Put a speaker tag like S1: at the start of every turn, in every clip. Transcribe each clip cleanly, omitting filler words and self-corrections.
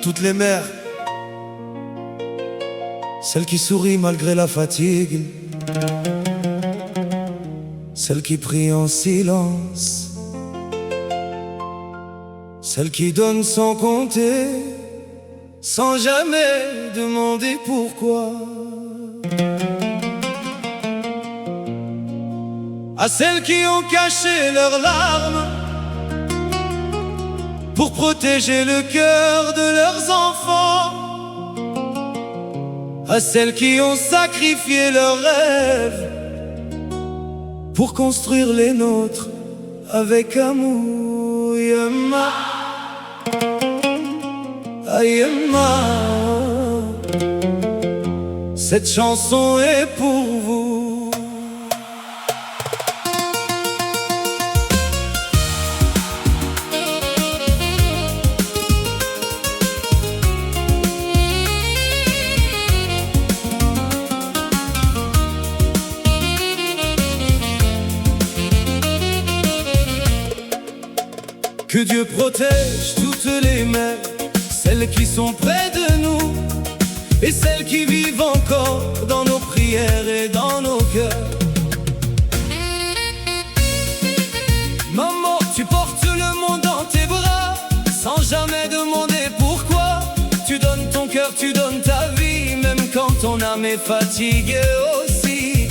S1: toutes les mères, celles qui sourient malgré la fatigue, celles qui prient en silence, celles qui donnent sans compter, sans jamais demander pourquoi. À celles qui ont caché leurs larmes pour protéger le cœur de leurs enfants, à celles qui ont sacrifié leurs rêves pour construire les nôtres avec amour. Yemma, Yemma, cette chanson est pour vous. Que Dieu protège toutes les mères, celles qui sont près de nous et celles qui vivent encore dans nos prières et dans nos cœurs. Maman, tu portes le monde dans tes bras, sans jamais demander pourquoi. Tu donnes ton cœur, tu donnes ta vie, même quand ton âme est fatiguée aussi.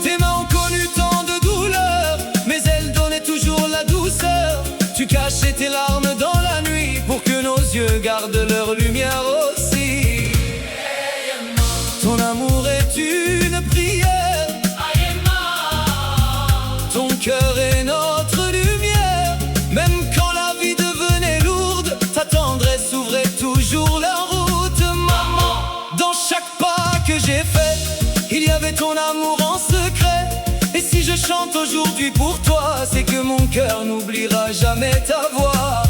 S1: Tes mains ont connu tant de douleurs, mais elles donnaient toujours la douceur. Tu cachais tes larmes dans la nuit pour que nos yeux gardent leur lumière aussi. Ton amour est une prière, ton cœur est notre lumière. Même quand la vie devenait lourde, ta tendresse ouvrait toujours la route. Maman, dans chaque pas que j'ai fait, il y avait ton amour en secret. Et si je chante aujourd'hui pour toi, c'est que mon cœur n'oubliera jamais ta voix.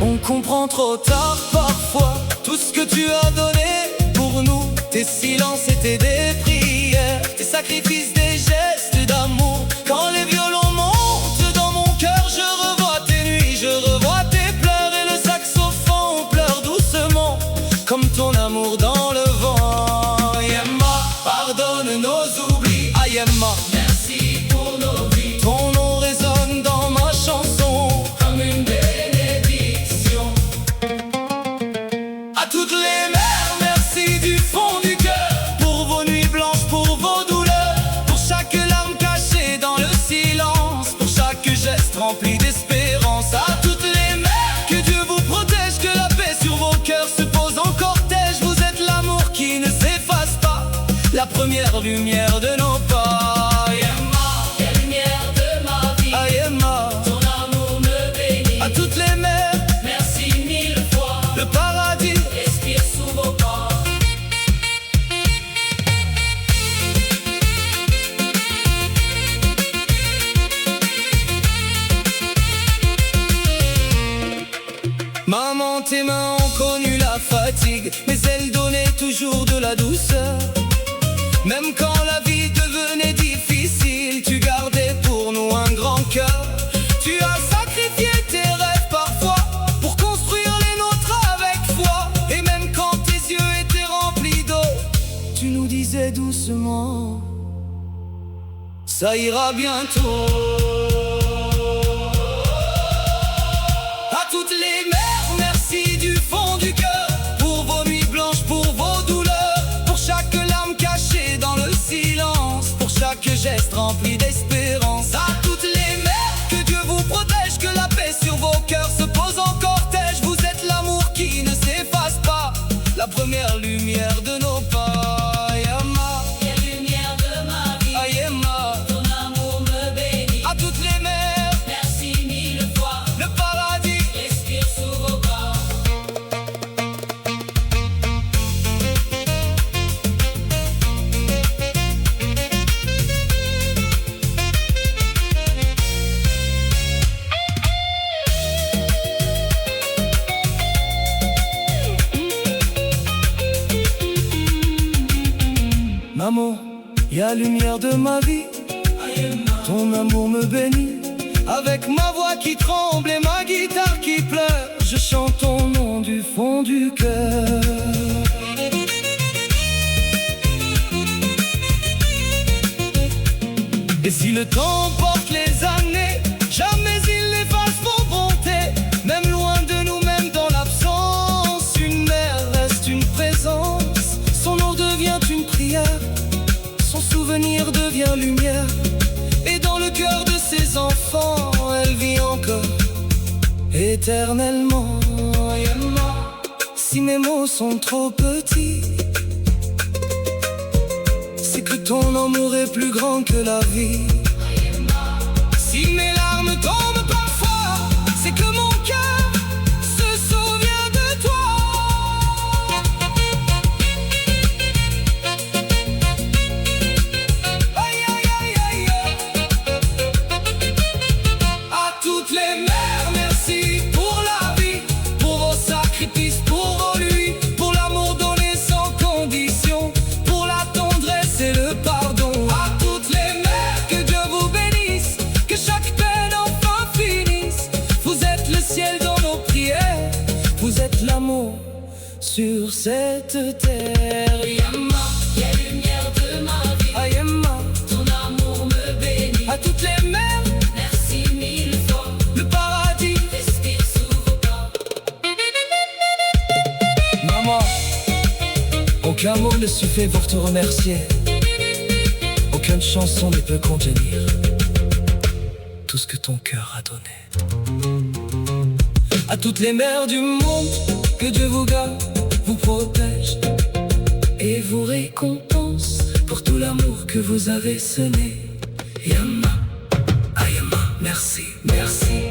S1: On comprend trop tard parfois tout ce que tu as donné pour nous. Tes silences étaient des prières, tes sacrifices des gestes d'amour. Quand les violons montent dans mon cœur, je revois tes nuits, je revois tes pleurs. Et le saxophone pleure doucement comme ton amour dans le vent. Yemma, pardonne nos oublis. Yemma,
S2: Merci pour nos vies,
S1: ton nom résonne dans ma chanson
S2: comme une bénédiction.
S1: À toutes les mères, merci du fond du cœur, pour vos nuits blanches, pour vos douleurs, pour chaque larme cachée dans le silence, pour chaque geste rempli d'espérance. À toutes les mères, que Dieu vous protège, que la paix sur vos cœurs se pose en cortège. Vous êtes l'amour qui ne s'efface pas, la première lumière de nos pas.
S2: La lumière de ma vie,
S1: Yemma,
S2: ton amour me bénit.
S1: à toutes les mères,
S2: Merci mille fois,
S1: le paradis.
S2: respire sous vos pas.
S1: Maman, tes mains ont connu la fatigue, mais elles donnaient toujours de la douceur. Même quand la vie devenait difficile, tu gardais pour nous un grand cœur. Tu as sacrifié tes rêves parfois pour construire les nôtres avec foi. Et même quand tes yeux étaient remplis d'eau, tu nous disais doucement, ça ira bientôt. À toutes les mères, merci du fond du cœur, pour vos nuits blanches, pour vos douleurs, pour chaque larme cachée dans le silence, pour chaque geste rempli d'espérance. À toutes les mères, que Dieu vous protège, que la paix sur vos cœurs se pose en cortège. Vous êtes l'amour qui ne s'efface pas, la première lumière de nos pas. Yemma,
S2: La lumière de ma vie,
S1: Yemma,
S2: ton amour me bénit.
S1: à toutes les mères,
S2: Merci mille fois,
S1: le paradis.
S2: respire sous vos pas.
S1: Maman, y a lumière de ma vie, ton amour me bénit. Avec ma voix qui tremble et ma guitare qui pleure, je chante ton nom du fond du cœur. Et si le temps porte les années, jamais il n'efface vos bontés. Même loin de nous, même dans l'absence, une mère reste une présence. Son nom devient une prière, son souvenir devient lumière. Et dans le cœur de ses enfants, elle vit encore éternellement. Si mes mots sont trop petits, c'est que ton amour est plus grand que la vie. Si mes larmes tombent parfois, c'est que mon cœur se souvient de toi. Aïe, aïe, aïe, aïe. À toutes les mères, merci pour la vie, pour vos sacrifices, pour vos nuits, pour l'amour donné sans condition, pour la tendresse et le pardon. À toutes les mères, que Dieu vous bénisse, que chaque peine enfin finisse. Vous êtes le ciel dans nos prières, vous êtes l'amour sur cette terre.
S2: Yama, quelle lumière de ma vie.
S1: Ayema,
S2: Ton amour me bénit.
S1: à toutes les mères,
S2: Merci mille fois.
S1: le paradis.
S2: Respire sous vos pas.
S1: Maman, aucun mot ne suffit pour te remercier. Aucune chanson ne peut contenir tout ce que ton cœur a donné. À toutes les mères du monde, que Dieu vous garde, vous protège et vous récompense pour tout l'amour que vous avez semé. Yama, Ayama, merci, merci.